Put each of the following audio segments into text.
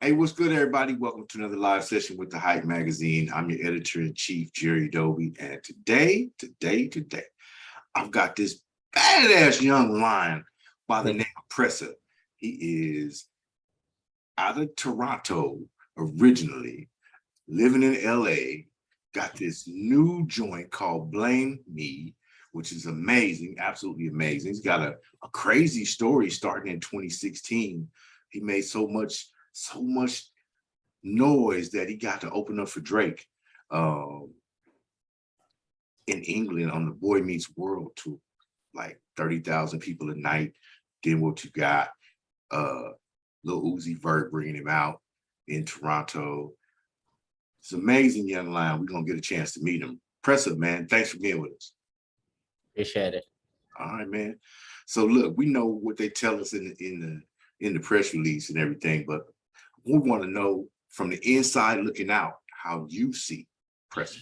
Hey, what's good, everybody? Welcome to another live session with the Hype Magazine. I'm your editor-in-chief, Jerry Doby, and today, I've got this badass young lion by the name of Pressa. He is out of Toronto originally, living in LA, got this new joint called Blame Me, which is amazing, absolutely amazing. He's got a crazy story starting in 2016. He made so much noise that he got to open up for Drake in England on the Boy Meets World tour, like 30,000 people a night. Then what you got, Lil Uzi Vert bringing him out in Toronto. It's amazing young lion. We're gonna get a chance to meet him. Pressa, man, thanks for being with us. Appreciate it. All right, man. So look, we know what they tell us in the press release and everything, but we want to know from the inside looking out how you see Pressa.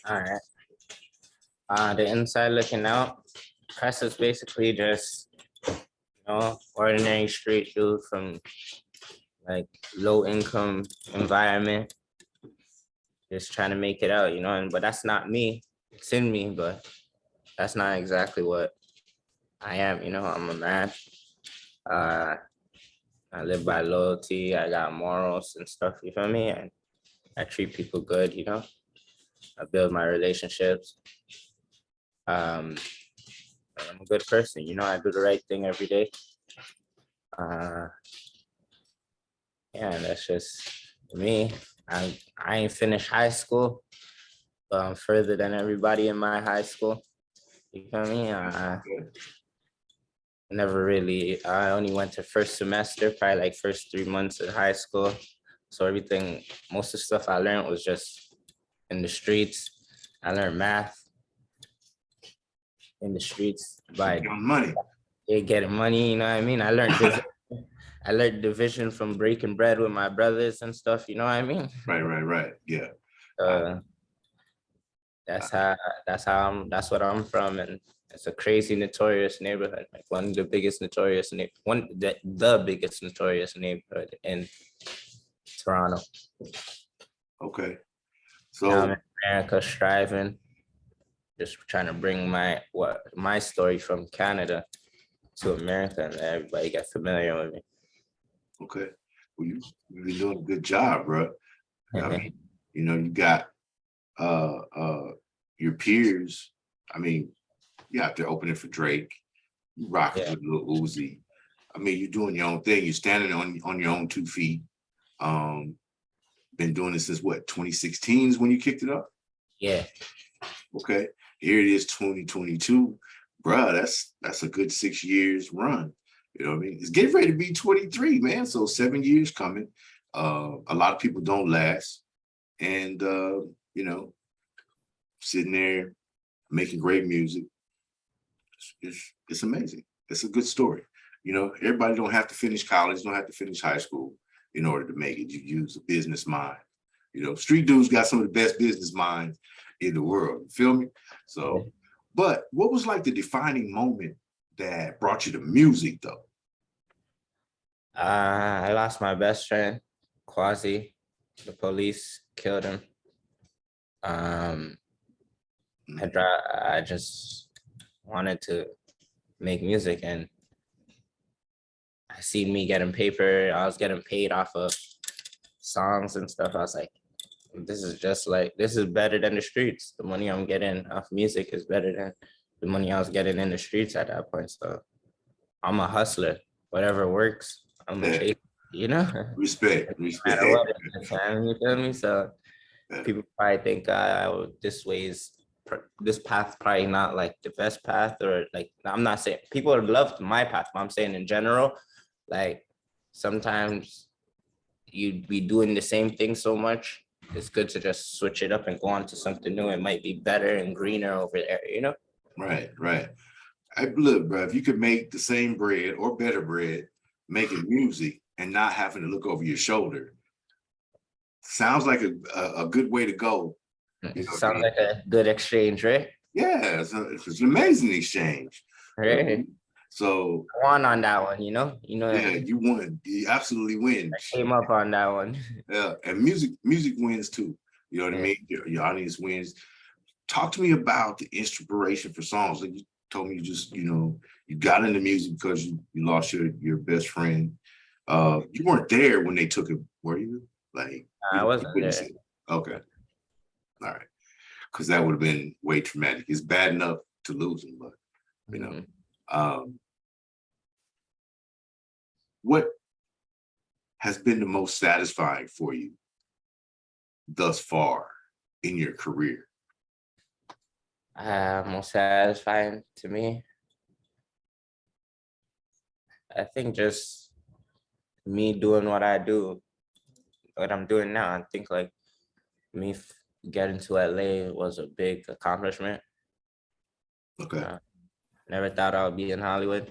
All right. The inside looking out, Pressa is basically just, ordinary street dude from like low income environment, just trying to make it out, but that's not me. It's in me, but that's not exactly what I am. I'm a man. I live by loyalty. I got morals and stuff, you feel me? And I treat people good, I build my relationships. I'm a good person, I do the right thing every day. And that's just me. I ain't finished high school, but I'm further than everybody in my high school. You feel me? I only went to first semester, probably like first 3 months of high school. So most of the stuff I learned was just in the streets. I learned math in the streets by money. Getting money, you know what I mean? I learned division from breaking bread with my brothers and stuff, you know what I mean? Right. Yeah. That's what I'm from, and it's a crazy notorious neighborhood, like one of the biggest notorious the biggest notorious neighborhood in Toronto. Okay. So now I'm in America striving, just trying to bring my story from Canada to America and everybody get familiar with me. Okay. Well, you've been doing a good job, bro. I mean, you got your peers. I mean, you out there opening for Drake, you rocking with Lil Uzi. I mean, you're doing your own thing. You're standing on your own 2 feet. Been doing this since what, 2016 is when you kicked it up? Yeah. Okay. Here it is, 2022. Bruh, that's a good 6 years run. You know what I mean? It's getting ready to be 23, man. So 7 years coming. A lot of people don't last. And sitting there making great music. It's amazing. It's a good story. Everybody don't have to finish college, don't have to finish high school in order to make it. You use a business mind. Street dudes got some of the best business minds in the world. You feel me? So, but what was like the defining moment that brought you to music though? I lost my best friend, Quasi. The police killed him. I just wanted to make music, and I seen me getting paper. I was getting paid off of songs and stuff. I was like, this is better than the streets. The money I'm getting off music is better than the money I was getting in the streets at that point. So I'm a hustler. Whatever works, I'm a chase, Respect. No matter what at the time, you feel me? So people probably think this path probably not like the best path, or like, I'm not saying people would love my path, but I'm saying in general, like sometimes you'd be doing the same thing so much, it's good to just switch it up and go on to something new. It might be better and greener over there, Right. Look, bro, if you could make the same bread or better bread making music and not having to look over your shoulder, sounds like a good way to go. Sounds like a good exchange, right? Yeah, it's an amazing exchange. Right. So I won on that one, yeah, you won. You absolutely win. I came up on that one. Yeah, and music wins too. You know what I Yeah. mean? Your audience wins. Talk to me about the inspiration for songs. Like you told me, you just you got into music because you lost your best friend. You weren't there when they took it, were you? Like I you wasn't witnessed there. it. Okay, all right, because that would have been way traumatic. It's bad enough to lose him, but you know, Mhm. um, what has been the most satisfying for you thus far in your career? Most satisfying to me, I think just me doing what I do, what I'm doing now. I think like getting to LA was a big accomplishment. Okay. Uh, Never thought I would be in Hollywood.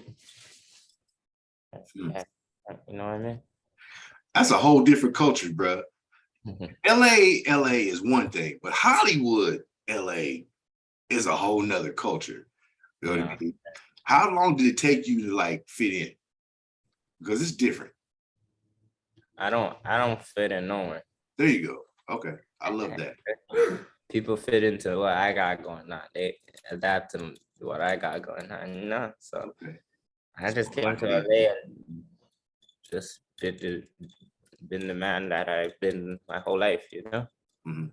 Hmm. Yeah, you know what I mean? That's a whole different culture, bro. LA is one thing, but Hollywood, LA is a whole nother culture. You know what I No, mean? How long did it take you to like fit in? Because it's different. I don't fit in nowhere. There you go. Okay. I love that. People fit into what I got going on. They adapt to what I got going on. So Okay. I So just I came to hear you. LA and just been the man that I've been my whole life. Mhm.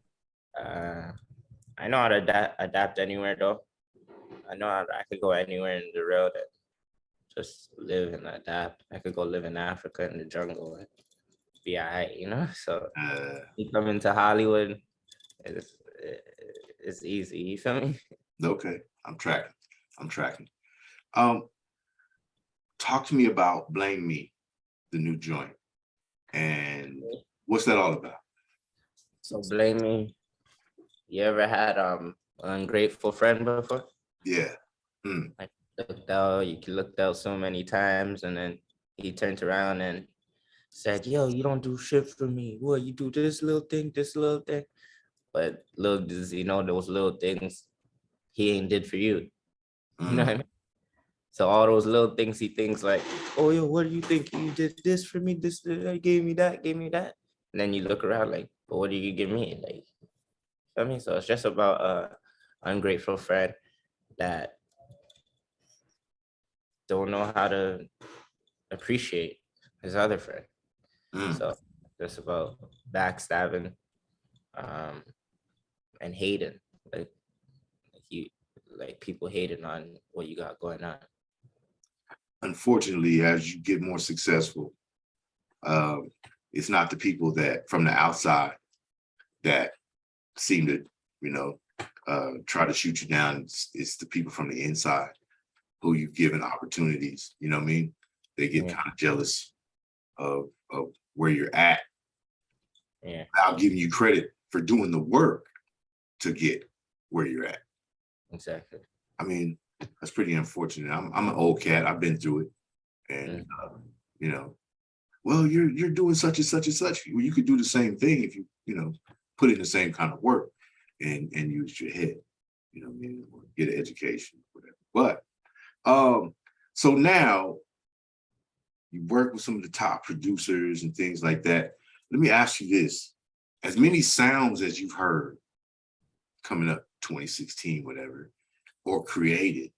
Uh, I know how to adapt anywhere though. I know I could go anywhere in the world and just live and adapt. I could go live in Africa in the jungle and be alright. So Uh, you come into Hollywood, it's it's easy. You feel me? okay. I'm tracking. I'm tracking. Um, Talk to me about Blame Me, the new joint. And what's that all about? So blame me. You ever had an ungrateful friend before? Yeah. Hmm. Like looked out so many times, and then he turned around and said, "Yo, you don't do shit for me. What you do this little thing, this little thing." But little does he know those little things he ain't did for you. You know Mm. what I mean? So all those little things he thinks like, "Oh yo, what do you think? You did this for me, this gave me that, gave me that." And then you look around like, "But what did you give me?" Like, I mean, so it's just about ungrateful friend that don't know how to appreciate his other friend. Mm. So just about backstabbing um, and hating, like you, like people hating on what you got going on. Unfortunately, as you get more successful, um, it's not the people that from the outside that seem to, you know, try to shoot you down. It's the people from the inside who you've given opportunities. You know what I mean? They get Yeah, kind of jealous of where you're at yeah, without giving you credit for doing the work to get where you're at. exactly. I mean, that's pretty unfortunate. I'm an old cat. I've been through it, and Mm, you know, well, you're doing such and such and such. Well, you could do the same thing if you put in the same kind of work and use your head. You know what I mean? Or get an education, whatever. But so now you work with some of the top producers and things like that. Let me ask you this: as many sounds as you've heard coming up 2016, whatever, or created,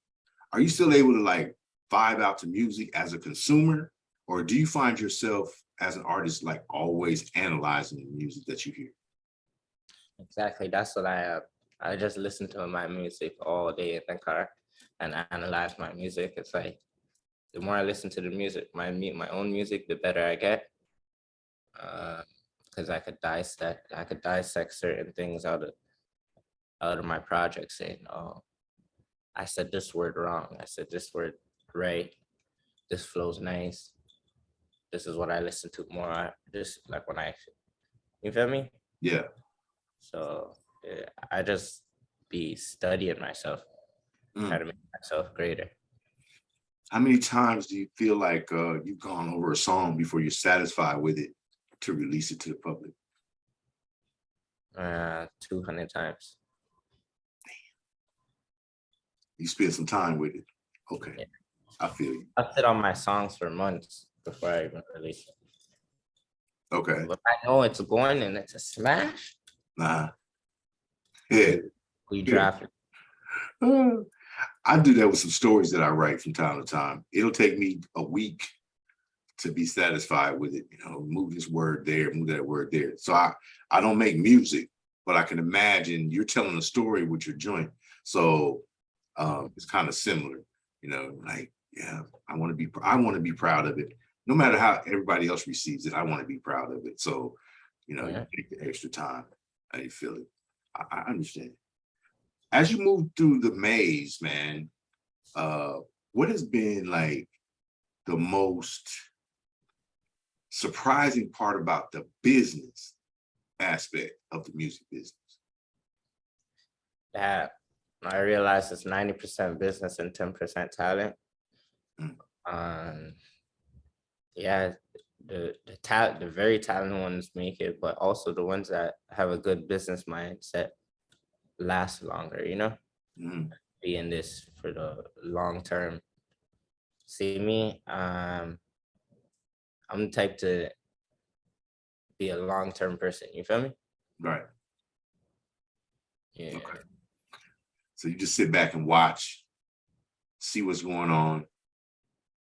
are you still able to like vibe out to music as a consumer, or do you find yourself as an artist like always analyzing the music that you hear? exactly. That's what I am. I just listen to my music all day in the car and analyze my music. It's like the more I listen to the music, my own music, the better I get. Because I could dissect certain things out of my project, saying, "Oh, I said this word wrong. I said this word right. This flows nice. This is what I listen to more. This like when you feel me? Yeah. So I just be studying myself, try Mm. to make myself greater. How many times do you feel like you've gone over a song before you're satisfied with it to release it to the public? 200 times. You spend some time with it. Okay. Yeah. I feel you. I sit on my songs for months before I even release it. Okay. But I know it's going and it's a smash. Nah. Yeah. We Yeah. draft it. I do that with some stories that I write from time to time. It'll take me a week to be satisfied with it. You know, move this word there, move that word there. So I don't make music, but I can imagine you're telling a story with your joint. So it's kind of similar, you know, like, yeah, I want to be proud of it. No matter how everybody else receives it, I want to be proud of it. So, you know, Yeah. you take the extra time and you feel it. I understand. As you move through the maze, man, what has been like the most surprising part about the business aspect of the music business? That I realize it's 90% business and 10% talent. Mm. Yeah, the very talented ones make it, but also the ones that have a good business mindset last longer, you know, Mm. be in this for the long term. See me, I'm the type to be a long term person. You feel me? Right. Yeah. Okay. So you just sit back and watch, see what's going on,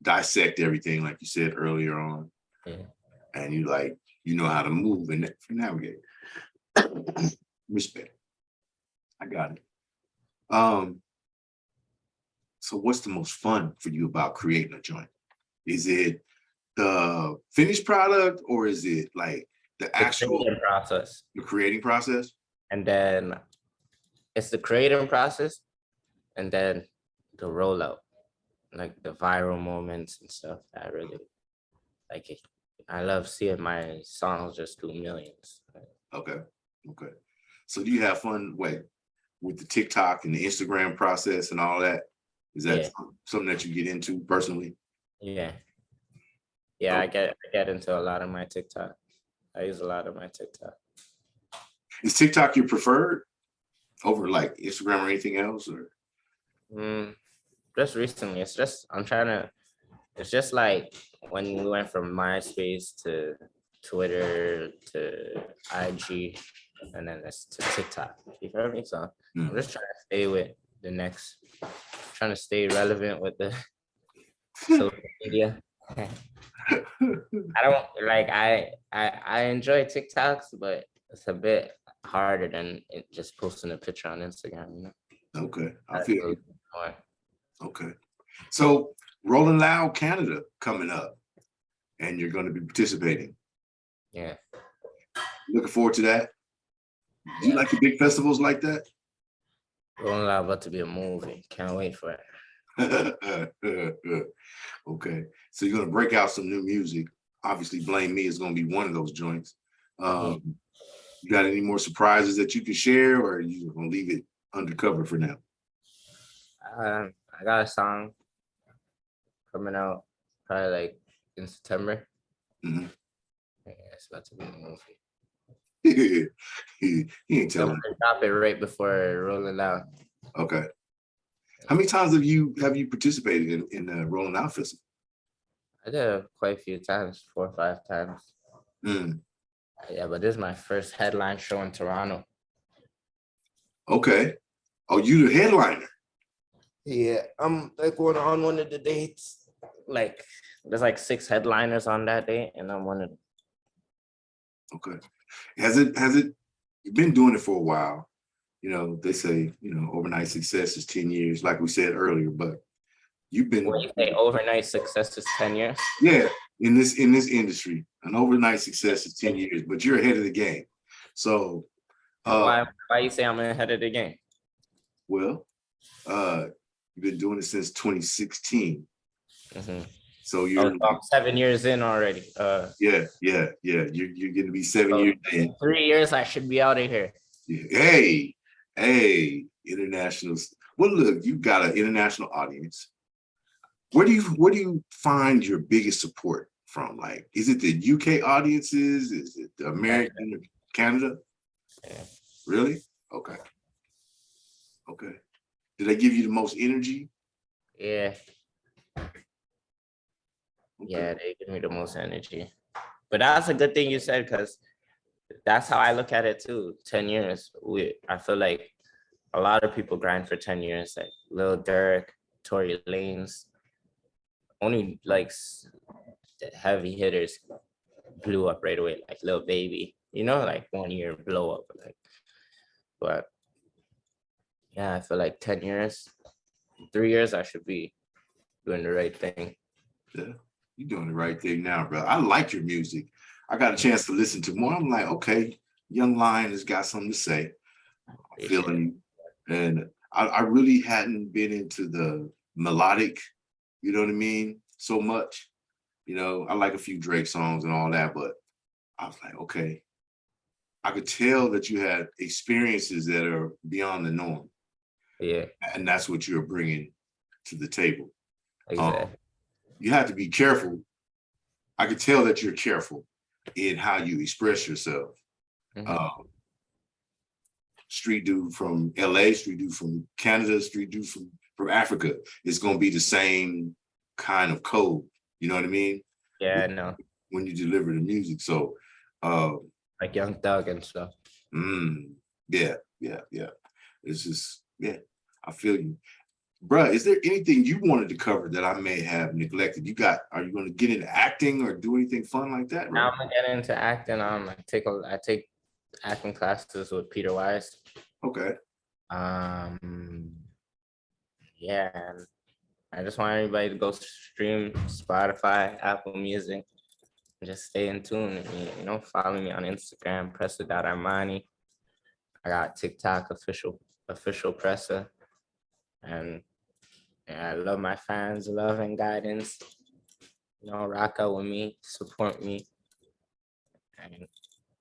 dissect everything, like you said earlier on, Yeah. and you like, you know how to move and navigate. Respect. I got it. So what's the most fun for you about creating a joint? Is it the finished product or is it like the The actual creating process, the creating process? and then it's the creating process, and then the rollout, like the viral moments and stuff. That I really like it. I love seeing my songs just do millions. Okay. Okay. So do you have fun with the TikTok and the Instagram process and all that? Is that Yeah, something that you get into personally? yeah, yeah. Oh, I get into a lot of my TikTok. I use a lot of my TikTok. is TikTok your preferred over like Instagram or anything else? Or Just recently, it's just I'm trying to. It's just like when we went from MySpace to Twitter to IG, and then it's to TikTok. You feel me? So I'm just trying to stay with the next, trying to stay relevant with the social media. I don't like I enjoy TikToks, but it's a bit harder than just posting a picture on Instagram, you know. Okay, I That's feel really you. more. Okay, so Rolling Loud Canada coming up, and you're going to be participating. Yeah. Looking forward to that. Do you like the big festivals like that? Rolling Loud about to be a movie. Can't wait for it. Okay, so you're gonna break out some new music. Obviously, Blame Me is gonna be one of those joints. You got any more surprises that you can share, or are you gonna leave it undercover for now? I got a song coming out probably like in September. Mhm. Yeah, it's about to be a movie. He ain't I'm telling. gonna drop it right before Rolling Loud. Okay. How many times have you participated in the Rolling Out Festival? I did it quite a few times, 4 or 5 times. Mm, Yeah, but this is my first headline show in Toronto. okay. Oh, you the headliner. Yeah, I'm like going on one of the dates. Like there's like 6 headliners on that day, and I'm one of them. Okay. Has it you've been doing it for a while? You know, they say, overnight success is 10 years, like we said earlier, but you've What been, you say? Overnight success is 10 years. yeah, in this industry, an overnight success is 10 years, but you're ahead of the game. So uh Why you say I'm ahead of the game? well, you've been doing it since 2016. Mm-hmm. So Oh, you're so I'm 7 years in already. yeah. You're gonna be 7 years So in. in 3 years I should be out of here. Hey, internationals. Well, look, you've got an international audience. Where do you find your biggest support from? Like, is it the UK audiences? Is it the American or Canada? Yeah. Really? Okay. Okay. Did they give you the most energy? Yeah. Yeah, they give me the most energy. But that's a good thing you said, because that's how I look at it too. 10 years. I feel like a lot of people grind for 10 years, like Lil Durk, Tory Lanez, only like the heavy hitters blew up right away, like Lil Baby, like 1 year blow up. But yeah, I feel like 10 years, 3 years, I should be doing the right thing. Yeah, you're doing the right thing now, bro. I like your music. I got a chance to listen to more. I'm like, okay, Young Lion has got something to say. I'm feeling you. And I really hadn't been into the melodic, you know what I mean, so much. I like a few Drake songs and all that, but I was like, okay, I could tell that you had experiences that are beyond the norm. Yeah, And that's what you're bringing to the table. exactly. You have to be careful. I could tell that you're careful in how you express yourself. Street dude from LA, street dude from Canada, street dude from Africa. It's going to be the same kind of code. You know what I mean? Yeah, no. When you deliver the music. So, like Young Thug and stuff. Yeah. It's just, yeah, I feel you. Bruh, is there anything you wanted to cover that I may have neglected? Are you going to get into acting or do anything fun like that? Now I'm gonna get into acting. I take acting classes with Peter Wise. Okay. Yeah, and I just want everybody to go stream Spotify, Apple Music, and just stay in tune with me. Follow me on Instagram, Pressa.Armani. I got TikTok, official Pressa. And yeah, I love my fans, love and guidance. Rock out with me, support me. And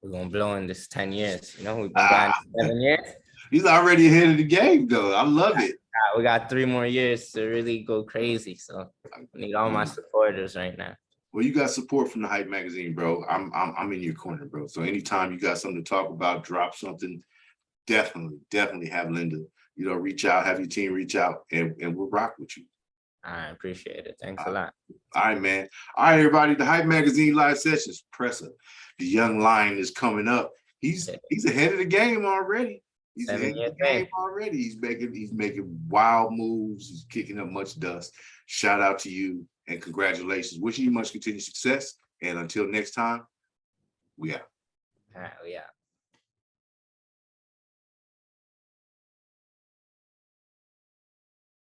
we're gonna blow in this 10 years. We've been grinding 7 years. He's already ahead of the game, though. I love it. We got 3 more years to really go crazy. So I need all my supporters right now. Well, you got support from the Hype magazine, bro. I'm in your corner, bro. So anytime you got something to talk about, drop something, definitely have Linda, reach out, have your team reach out, and we'll rock with you. I appreciate it. Thanks a lot. All right, man. All right, everybody. The Hype magazine live sessions, Pressa. The Young Lion is coming up. He's ahead of the game already. He's ahead of the game already. He's making wild moves. He's kicking up much dust. Shout out to you and congratulations. Wishing you much continued success. And until next time, we out. All right, we out.